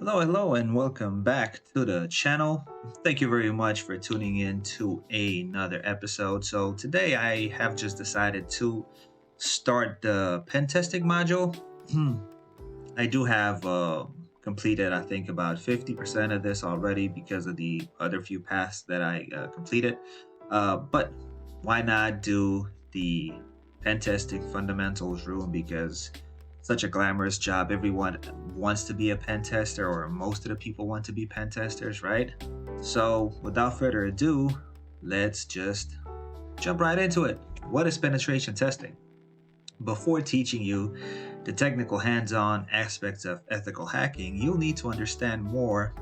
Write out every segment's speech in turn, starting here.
Hello, and welcome back to the channel. Thank you very much for tuning in to another episode. So, today I have just decided to start the pen testing module. I do have completed, I think, about 50% of this already because of the other few paths that I completed. But why not do the pen testing fundamentals room? Because such a glamorous job. Everyone wants to be a pen tester, or most of the people want to be pen testers, right? So, without further ado, let's just jump right into it. What is penetration testing? Before teaching you the technical hands-on aspects of ethical hacking, you'll need to understand more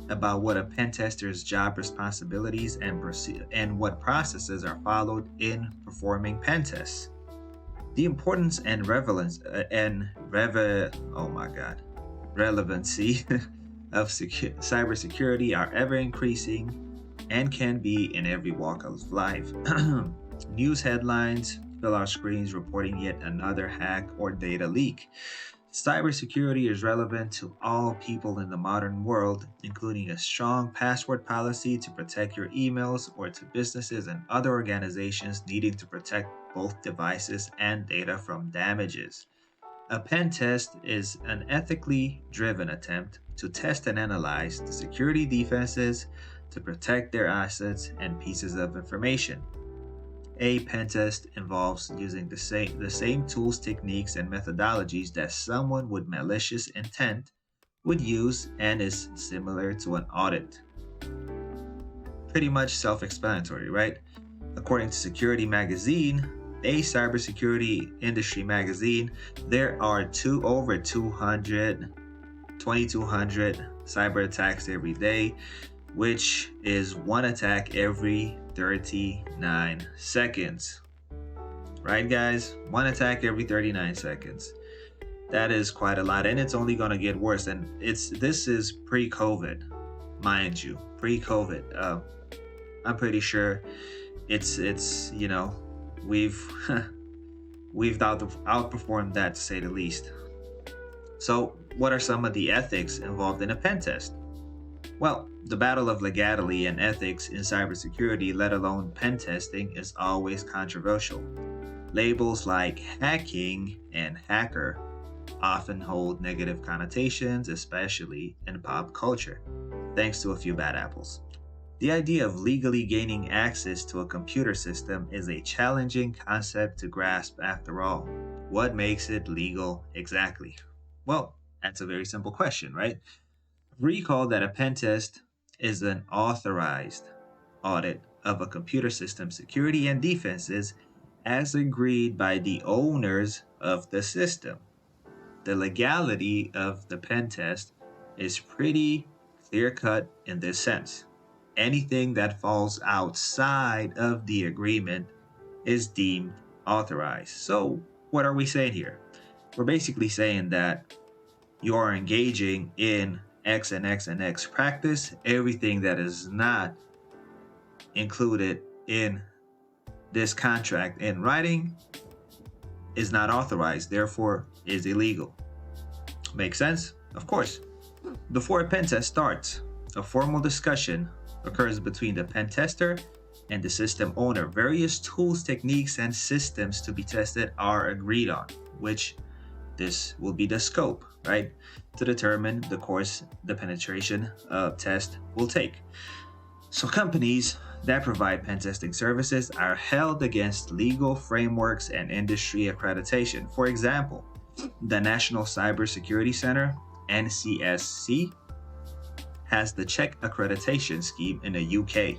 about what a pen tester's job responsibilities and what processes are followed in performing pen tests. The importance and relevancy of cybersecurity are ever increasing and can be in every walk of life. News headlines fill our screens reporting yet another hack or data leak. Cybersecurity is relevant to all people in the modern world, including a strong password policy to protect your emails, or to businesses and other organizations needing to protect both devices and data from damages. A pen test is an ethically driven attempt to test and analyze the security defenses to protect their assets and pieces of information. A pen test involves using the same tools, techniques, and methodologies that someone with malicious intent would use, and is similar to an audit. Pretty much self-explanatory, right? According to Security Magazine, a cybersecurity industry magazine, there are over 2,200 cyber attacks every day, which is one attack every 39 seconds. Right, guys? One attack every 39 seconds. That is quite a lot, and it's only going to get worse. And this is pre-COVID, mind you, pre-COVID. I'm pretty sure it's we've we've outperformed that, to say the least. So, what are some of the ethics involved in a pen test? Well, the battle of legality and ethics in cybersecurity, let alone pen testing, is always controversial. Labels like hacking and hacker often hold negative connotations, especially in pop culture, thanks to a few bad apples. The idea of legally gaining access to a computer system is a challenging concept to grasp after all. What makes it legal exactly? Well, that's a very simple question, right? Recall that a pen test is an authorized audit of a computer system's security and defenses as agreed by the owners of the system. The legality of the pen test is pretty clear cut in this sense. Anything that falls outside of the agreement is deemed authorized. So, what are we saying here? We're basically saying that you are engaging in X and X and X practice. Everything that is not included in this contract in writing is not authorized, therefore is illegal. Make sense? Of course. Before a pen test starts, a formal discussion occurs between the pen tester and the system owner. Various tools, techniques, and systems to be tested are agreed on, which this will be the scope, right, to determine the course the penetration test will take. So companies that provide pen testing services are held against legal frameworks and industry accreditation. For example, the National Cybersecurity Center, NCSC, has the check accreditation scheme in the UK.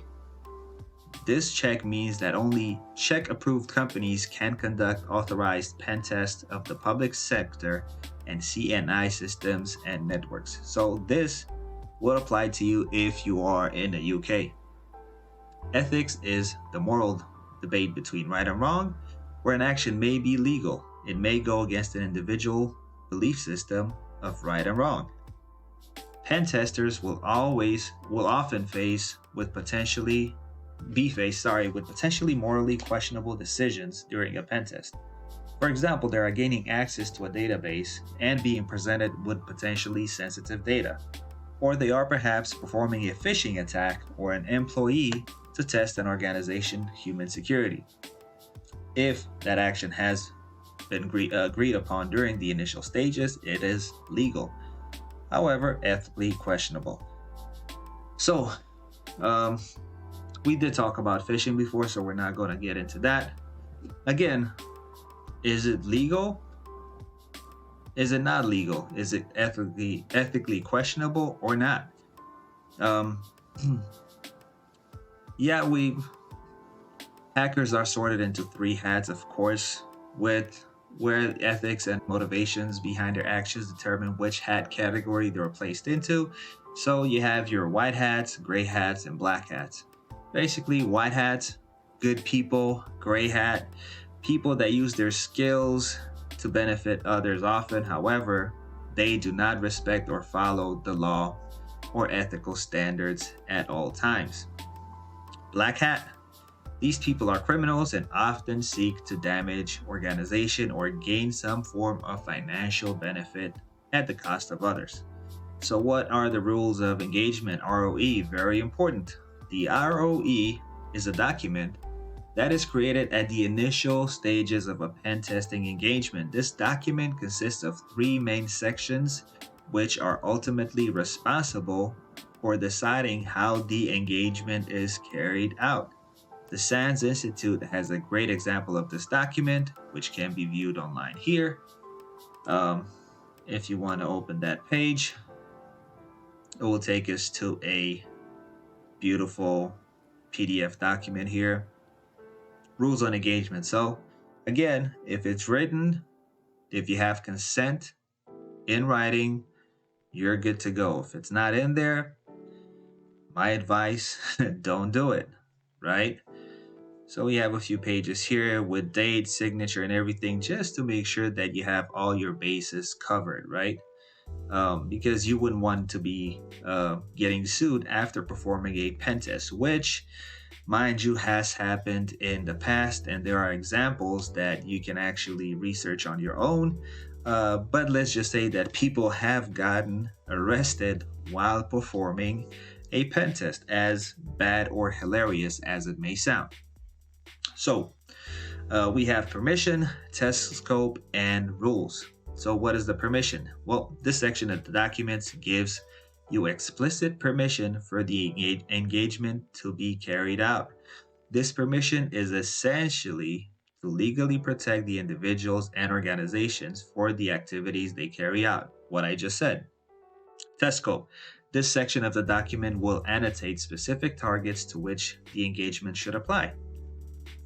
This check means that only check-approved companies can conduct authorized pen tests of the public sector and CNI systems and networks. So this will apply to you if you are in the UK. Ethics is the moral debate between right and wrong, where an action may be legal. It may go against an individual belief system of right and wrong. Pen testers will often face with potentially morally questionable decisions during a pen test. For example, they are gaining access to a database and being presented with potentially sensitive data. Or they are perhaps performing a phishing attack or an employee to test an organization's human security. If that action has been agreed upon during the initial stages, it is legal. However, ethically questionable. So, um, we did talk about phishing before, so we're not going to get into that. Again, is it legal? Is it not legal? Is it ethically questionable or not? Um, yeah, we hackers are sorted into three hats, of course, with where ethics and motivations behind their actions determine which hat category they're placed into. So you have your white hats, gray hats, and black hats. Basically, white hats, good people; gray hat, people that use their skills to benefit others often. However, they do not respect or follow the law or ethical standards at all times. Black hat, these people are criminals and often seek to damage organization or gain some form of financial benefit at the cost of others. So what are the rules of engagement? ROE, very important. The ROE is a document that is created at the initial stages of a pen testing engagement. This document consists of three main sections, which are ultimately responsible for deciding how the engagement is carried out. The SANS Institute has a great example of this document, which can be viewed online here. If you want to open that page, it will take us to a beautiful PDF document here. Rules on engagement. So again, if it's written, if you have consent in writing, you're good to go. If it's not in there, my advice, don't do it, right? So we have a few pages here with date, signature, and everything, just to make sure that you have all your bases covered, right? Because you wouldn't want to be getting sued after performing a pen test, which, mind you, has happened in the past, and there are examples that you can actually research on your own. But let's just say that people have gotten arrested while performing a pen test, as bad or hilarious as it may sound. So we have permission, test scope, and rules. So what is the permission? Well, this section of the documents gives you explicit permission for the engagement to be carried out. This permission is essentially to legally protect the individuals and organizations for the activities they carry out. What I just said. Test scope. This section of the document will annotate specific targets to which the engagement should apply.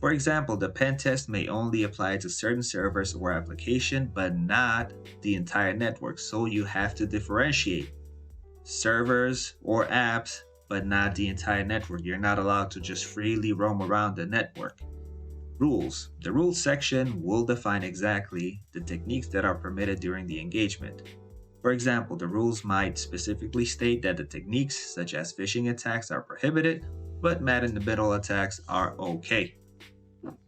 For example, the pen test may only apply to certain servers or application, but not the entire network. So you have to differentiate servers or apps, but not the entire network. You're not allowed to just freely roam around the network. Rules. The rules section will define exactly the techniques that are permitted during the engagement. For example, the rules might specifically state that the techniques such as phishing attacks are prohibited, but man-in-the-middle attacks are okay.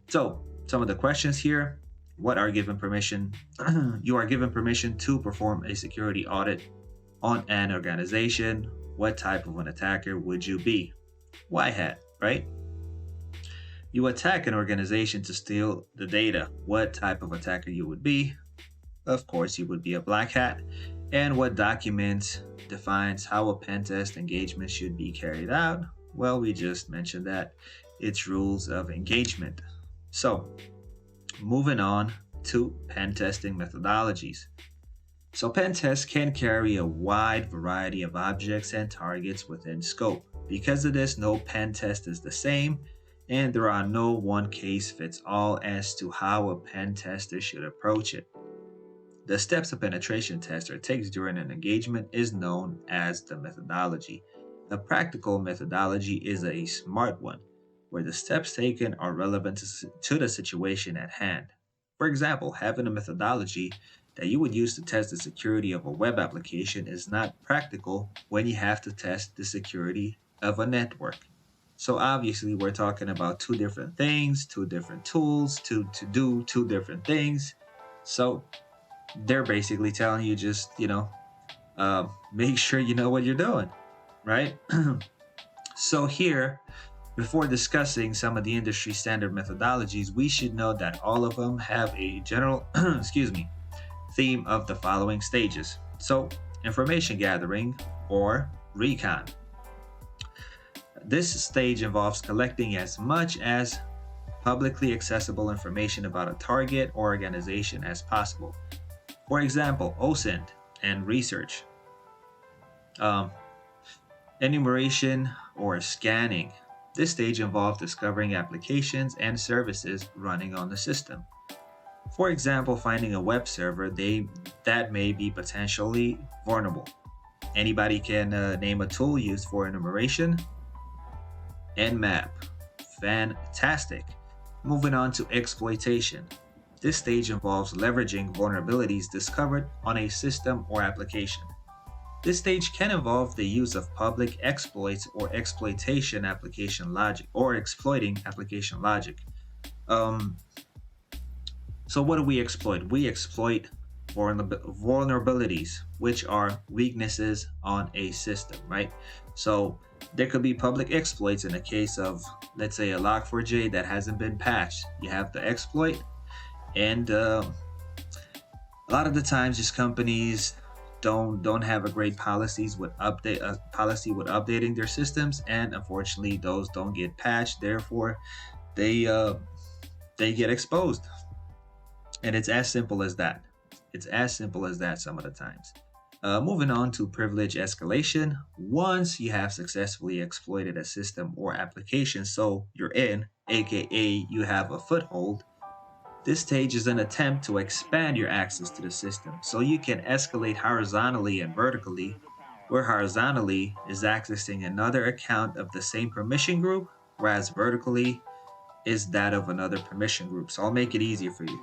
So, some of the questions here. What are given permission? You are given permission to perform a security audit on an organization. What type of an attacker would you be? White hat, right? You attack an organization to steal the data. What type of attacker you would be? Of course, you would be a black hat. And what document defines how a pen test engagement should be carried out? Well, we just mentioned that. It's rules of engagement. So, moving on to pen testing methodologies. So, pen tests can carry a wide variety of objects and targets within scope. Because of this, no pen test is the same, and there are no one case fits all as to how a pen tester should approach it. The steps a penetration tester takes during an engagement is known as the methodology. A practical methodology is a smart one, where the steps taken are relevant to the situation at hand. For example, having a methodology that you would use to test the security of a web application is not practical when you have to test the security of a network. So obviously we're talking about two different things, two different tools to do two different things. So they're basically telling you just, make sure you know what you're doing, right? So here, before discussing some of the industry standard methodologies, we should know that all of them have a general, excuse me, theme of the following stages. So, information gathering or recon. This stage involves collecting as much as publicly accessible information about a target or organization as possible. For example, OSINT and research. Um, Enumeration or scanning. This stage involves discovering applications and services running on the system. For example, finding a web server that may be potentially vulnerable. Anybody can name a tool used for enumeration. Nmap. Fantastic. Moving on to exploitation. This stage involves leveraging vulnerabilities discovered on a system or application. This stage can involve the use of public exploits or exploitation application logic or exploiting application logic. Um, so what do we exploit? We exploit vulnerabilities, which are weaknesses on a system, right? So there could be public exploits in the case of, let's say, a Log4j that hasn't been patched. You have the exploit, and a lot of the times, just companies don't have a great policy with updating their systems, and unfortunately, those don't get patched. Therefore, they get exposed, and it's as simple as that. It's as simple as that some of the times. Moving on to privilege escalation. Once you have successfully exploited a system or application, so you're in, aka you have a foothold, this stage is an attempt to expand your access to the system so you can escalate horizontally and vertically, where horizontally is accessing another account of the same permission group, whereas vertically is that of another permission group. So I'll make it easier for you.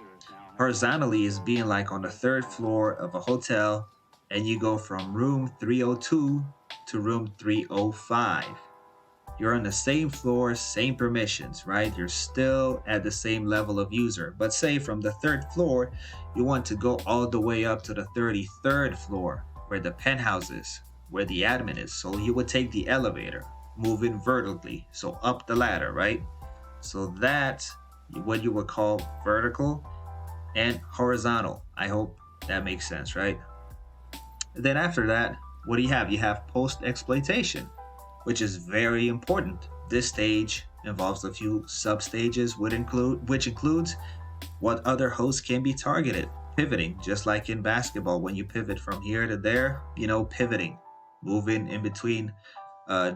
Horizontally is being like on the third floor of a hotel, and you go from room 302 to room 305. You're on the same floor, same permissions, right? You're still at the same level of user. But say from the third floor, you want to go all the way up to the 33rd floor, where the penthouse is, where the admin is. So you would take the elevator, moving vertically, so up the ladder, right? So that's what you would call vertical and horizontal. I hope that makes sense, right? Then after that, what do you have? You have post-exploitation, which is very important. This stage involves a few sub-stages, which includes what other hosts can be targeted. Pivoting, just like in basketball, when you pivot from here to there, pivoting, moving in between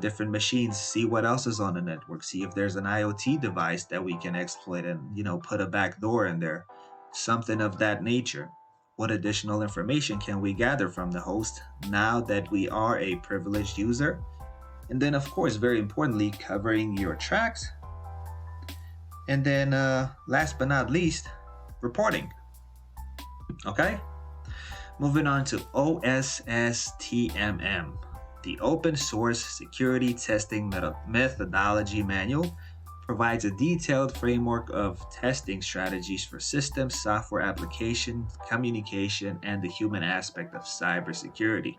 different machines, see what else is on the network, see if there's an IoT device that we can exploit and, put a backdoor in there, something of that nature. What additional information can we gather from the host now that we are a privileged user? And then, of course, very importantly, covering your tracks. And then, last but not least, reporting. Okay? Moving on to OSSTMM, the Open Source Security Testing Methodology Manual, provides a detailed framework of testing strategies for systems, software application, communication, and the human aspect of cybersecurity.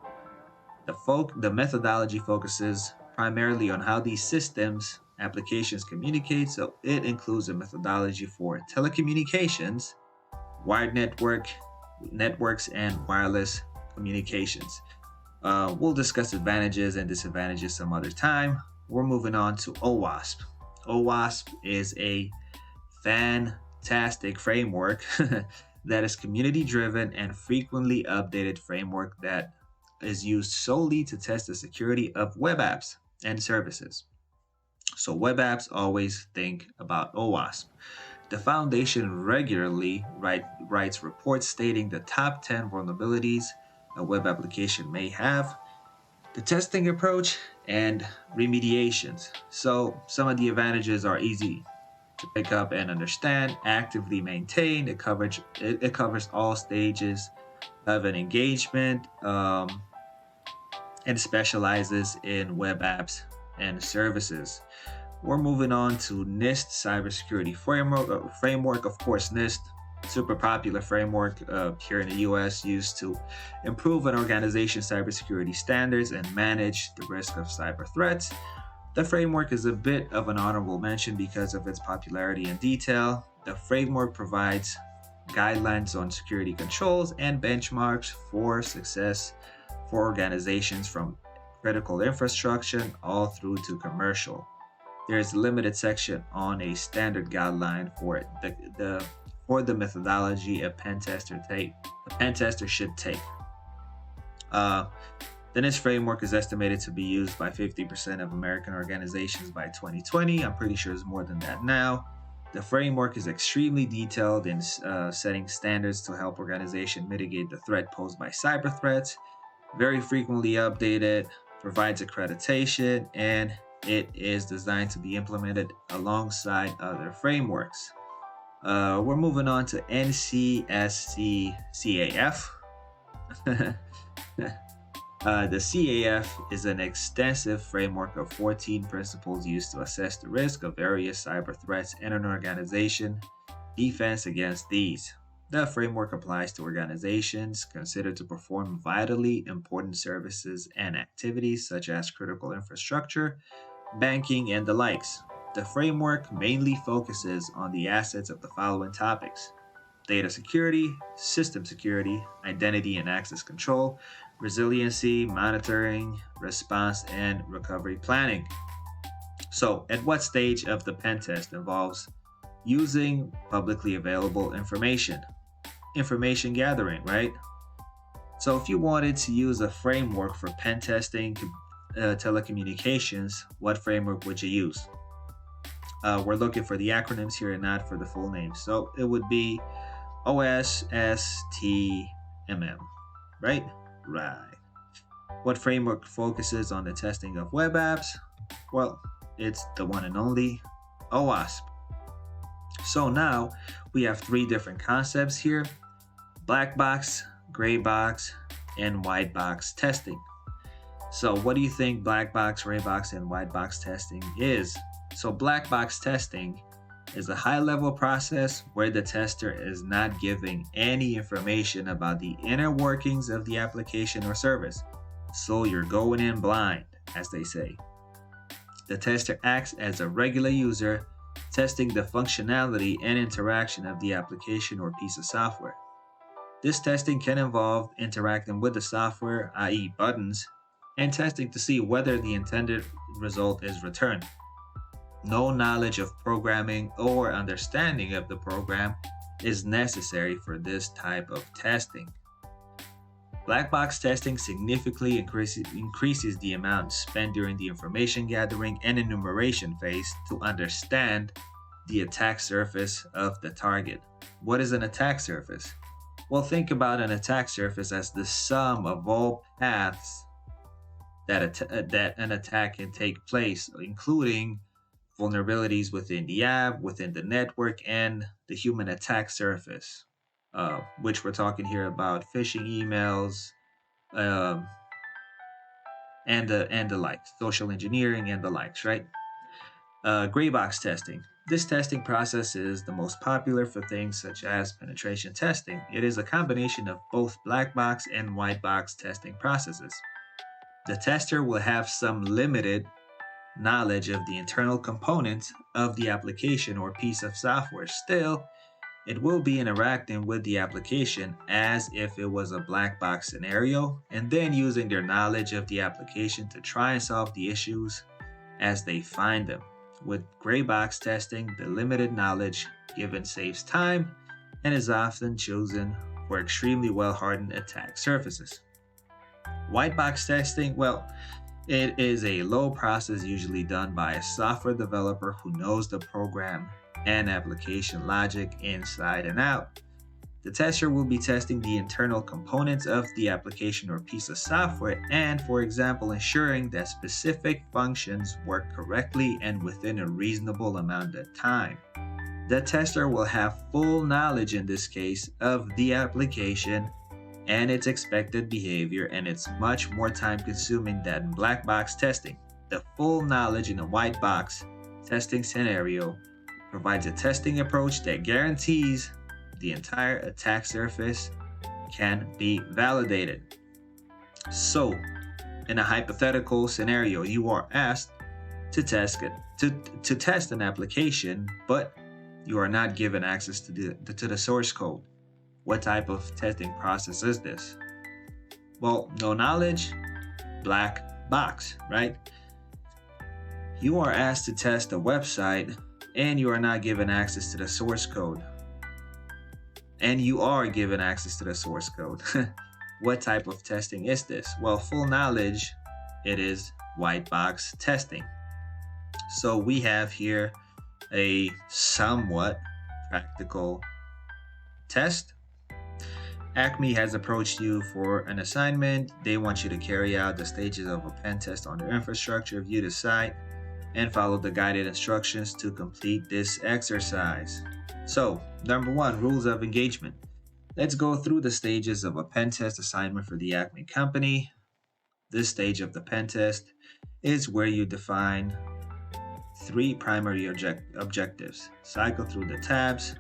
The methodology focuses primarily on how these systems, applications communicate, so it includes a methodology for telecommunications, wired networks, and wireless communications. We'll discuss advantages and disadvantages some other time. We're moving on to OWASP. OWASP is a fantastic framework that is community-driven and frequently updated framework that is used solely to test the security of web apps and services. So web apps always think about OWASP. The foundation regularly writes reports stating the top 10 vulnerabilities a web application may have, the testing approach, and remediations. So some of the advantages are easy to pick up and understand, actively maintained. It covers all stages of an engagement, and specializes in web apps and services. We're moving on to NIST cybersecurity framework. Of course, NIST Super popular framework here in the US used to improve an organization's cybersecurity standards and manage the risk of cyber threats. The framework is a bit of an honorable mention because of its popularity and detail. The framework provides guidelines on security controls and benchmarks for success for organizations from critical infrastructure all through to commercial. There is a limited section on a standard guideline for the methodology a pen tester should take. The NIST framework is estimated to be used by 50% of American organizations by 2020. I'm pretty sure it's more than that now. The framework is extremely detailed in setting standards to help organizations mitigate the threat posed by cyber threats, very frequently updated, provides accreditation, and it is designed to be implemented alongside other frameworks. We're moving on to NCSC CAF. The CAF is an extensive framework of 14 principles used to assess the risk of various cyber threats in an organization, defense against these. The framework applies to organizations considered to perform vitally important services and activities such as critical infrastructure, banking, and the likes. The framework mainly focuses on the assets of the following topics: data security, system security, identity and access control, resiliency, monitoring, response, and recovery planning. So, at what stage of the pen test involves using publicly available information? Information gathering, right? So, if you wanted to use a framework for pen testing telecommunications, what framework would you use? We're looking for the acronyms here and not for the full name. So, it would be OSSTMM, right? Right. What framework focuses on the testing of web apps? Well, it's the one and only OWASP. So now we have three different concepts here: Blackbox, Greybox, and Whitebox testing. So what do you think Blackbox, Greybox, and Whitebox testing is? So Blackbox testing is a high-level process where the tester is not giving any information about the inner workings of the application or service. So you're going in blind, as they say. The tester acts as a regular user, testing the functionality and interaction of the application or piece of software. This testing can involve interacting with the software, i.e. buttons, and testing to see whether the intended result is returned. No knowledge of programming or understanding of the program is necessary for this type of testing. Black box testing significantly increases the amount spent during the information gathering and enumeration phase to understand the attack surface of the target. What is an attack surface? Well, think about an attack surface as the sum of all paths that an attack can take place, including vulnerabilities within the app, within the network, and the human attack surface, which we're talking here about phishing emails, and the likes, social engineering and the likes, right? Greybox testing. This testing process is the most popular for things such as penetration testing. It is a combination of both black box and white box testing processes. The tester will have some limited knowledge of the internal components of the application or piece of software. Still, it will be interacting with the application as if it was a black box scenario, and then using their knowledge of the application to try and solve the issues as they find them. With gray box testing, the limited knowledge given saves time and is often chosen for extremely well-hardened attack surfaces. White box testing, well, it is a low process usually done by a software developer who knows the program and application logic inside and out. The tester will be testing the internal components of the application or piece of software and, for example, ensuring that specific functions work correctly and within a reasonable amount of time. The tester will have full knowledge in this case of the application and its expected behavior, and it's much more time consuming than in black box testing. The full knowledge in a white box testing scenario provides a testing approach that guarantees the entire attack surface can be validated. So, in a hypothetical scenario, you are asked to test an application, but you are not given access to the source code. What type of testing process is this? Well, no knowledge, black box, right? You are asked to test a website and you are not given access to the source code. And you are given access to the source code. What type of testing is this? Well, full knowledge, it is Whitebox testing. So we have here a somewhat practical test. Acme has approached you for an assignment. They want you to carry out the stages of a pen test on their infrastructure, view the site, and follow the guided instructions to complete this exercise. So, number 1, rules of engagement. Let's go through the stages of a pen test assignment for the Acme company. This stage of the pen test is where you define 3 primary objectives. Cycle through the tabs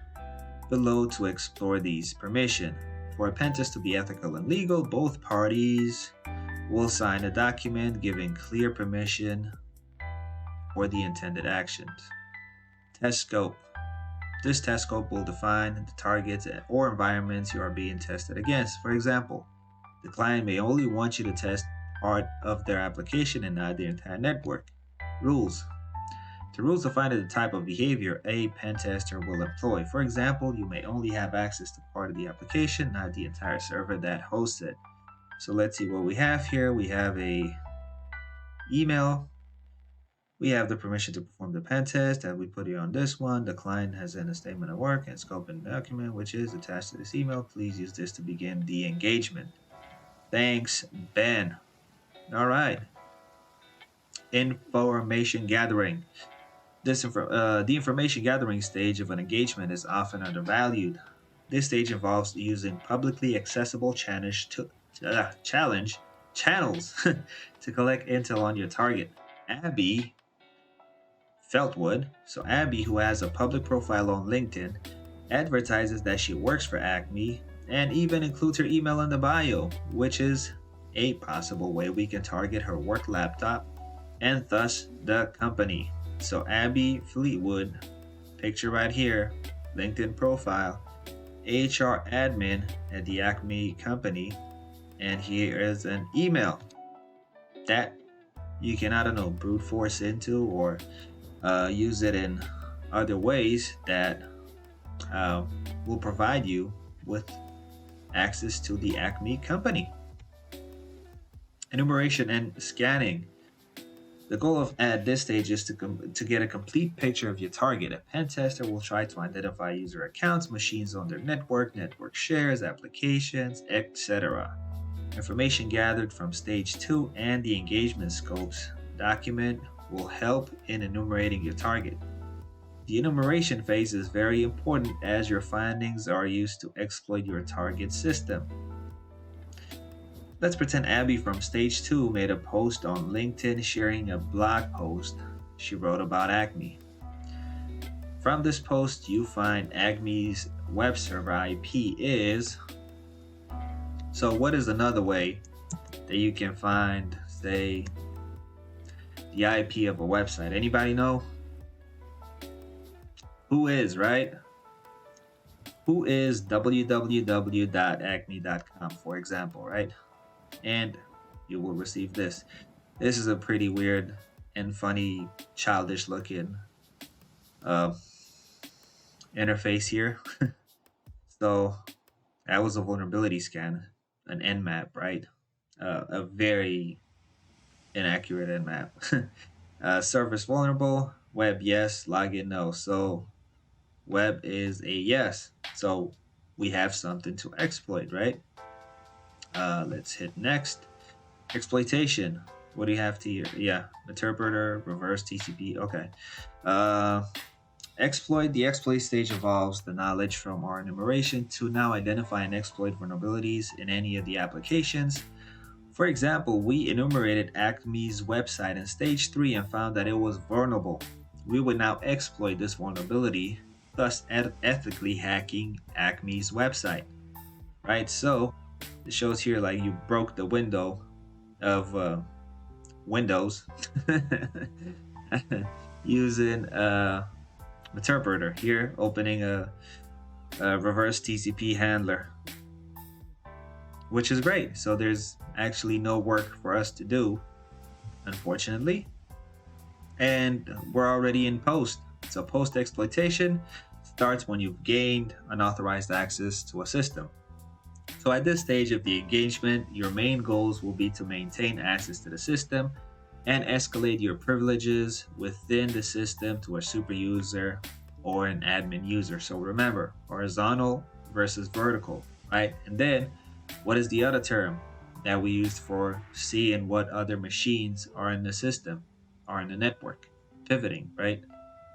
below to explore these. Permission. For a pen test to be ethical and legal, both parties will sign a document giving clear permission for the intended actions. Test scope. This test scope will define the targets or environments you are being tested against. For example, the client may only want you to test part of their application and not the entire network. Rules. The rules define the type of behavior a pen tester will employ. For example, you may only have access to part of the application, not the entire server that hosts it. So let's see what we have here. We have a email. We have the permission to perform the pen test, and we put it on this one. The client has sent a statement of work and scope and document, which is attached to this email. Please use this to begin the engagement. Thanks, Ben. All right. Information gathering. The information gathering stage of an engagement is often undervalued. This stage involves using publicly accessible channels to collect intel on your target. Abby Feltwood, so Abby, who has a public profile on LinkedIn, advertises that she works for Acme and even includes her email in the bio, which is a possible way we can target her work laptop and thus the company. So Abby Fleetwood, picture right here, LinkedIn profile, HR admin at the Acme company, and here is an email that you can, I don't know, brute force into or use it in other ways that will provide you with access to the Acme company. Enumeration and scanning. The goal at this stage is to get a complete picture of your target. A pen tester will try to identify user accounts, machines on their network shares, applications, etc. Information gathered from stage 2 and the engagement scopes document will help in enumerating your target. The enumeration phase is very important as your findings are used to exploit your target system. Let's pretend Abby from stage 2 made a post on LinkedIn sharing a blog post she wrote about Acme. From this post, you find Acme's web server IP is. So what is another way that you can find, say, the IP of a website? Anybody know? Who is, right? Who is www.acme.com, for example, right? And you will receive this. This is a pretty weird and funny, childish looking interface here. So that was a vulnerability scan, an Nmap, right? A very inaccurate Nmap. Service vulnerable, web yes, login no. So web is a yes. So we have something to exploit, right? Let's hit next. Exploitation. What do you have to here? Yeah, interpreter, reverse TCP. Okay. Exploit. The exploit stage involves the knowledge from our enumeration to now identify and exploit vulnerabilities in any of the applications. For example, we enumerated Acme's website in stage 3 and found that it was vulnerable. We would now exploit this vulnerability thus ethically hacking Acme's website, right? So it shows here like you broke the window of Windows using interpreter here, opening a reverse TCP handler, which is great. So there's actually no work for us to do, unfortunately, and we're already in post. So post exploitation starts when you've gained unauthorized access to a system. So at this stage of the engagement, your main goals will be to maintain access to the system and escalate your privileges within the system to a super user or an admin user. So remember, horizontal versus vertical, right? And then what is the other term that we used for seeing what other machines are in the system, are in the network? Pivoting, right?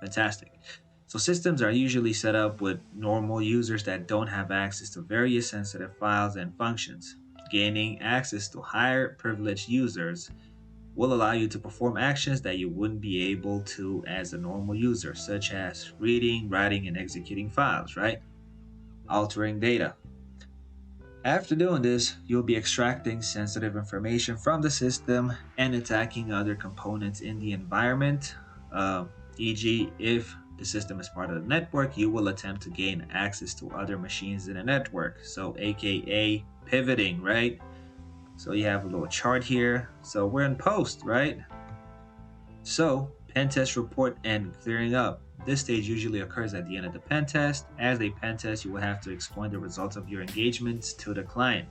Fantastic. So systems are usually set up with normal users that don't have access to various sensitive files and functions. Gaining access to higher privileged users will allow you to perform actions that you wouldn't be able to as a normal user, such as reading, writing, and executing files, right? Altering data. After doing this, you'll be extracting sensitive information from the system and attacking other components in the environment. E.g., if the system is part of the network, you will attempt to gain access to other machines in the network. So, aka pivoting, right? So you have a little chart here. So we're in post, right? So pen test report and clearing up. This stage usually occurs at the end of the pen test. As a pen test, you will have to explain the results of your engagements to the client.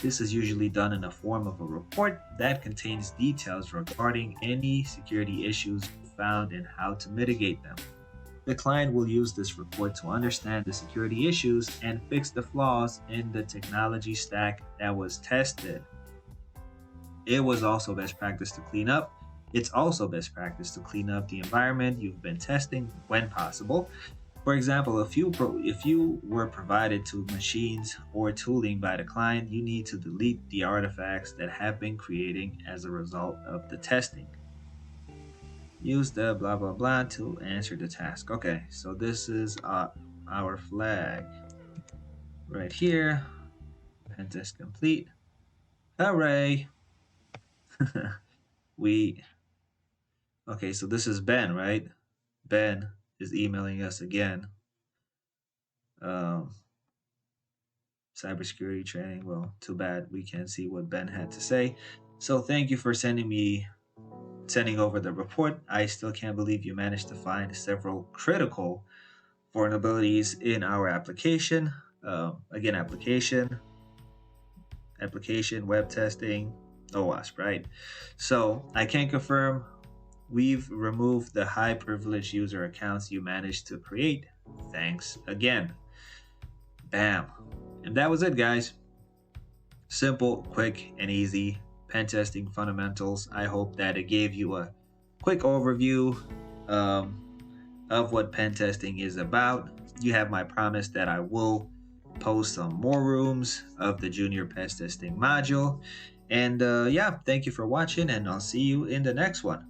This is usually done in the form of a report that contains details regarding any security issues found and how to mitigate them. The client will use this report to understand the security issues and fix the flaws in the technology stack that was tested. It was also best practice to clean up. It's also best practice to clean up the environment you've been testing when possible. For example, if you were provided to machines or tooling by the client, you need to delete the artifacts that have been creating as a result of the testing. Use the blah blah blah to answer the task. Okay, so this is our flag right here. Pen test complete. Hooray! Okay, so this is Ben, right? Ben is emailing us again. Um, cybersecurity training. Well, too bad we can't see what Ben had to say. So thank you for sending over the report. I still can't believe you managed to find several critical vulnerabilities in our application. Again, application, web testing, OWASP, right? So I can confirm we've removed the high privilege user accounts you managed to create. Thanks again. Bam. And that was it, guys. Simple, quick, and easy pen testing fundamentals. I hope that it gave you a quick overview of what pen testing is about. You have my promise that I will post some more rooms of the Junior Pentesting module. And yeah, thank you for watching, and I'll see you in the next one.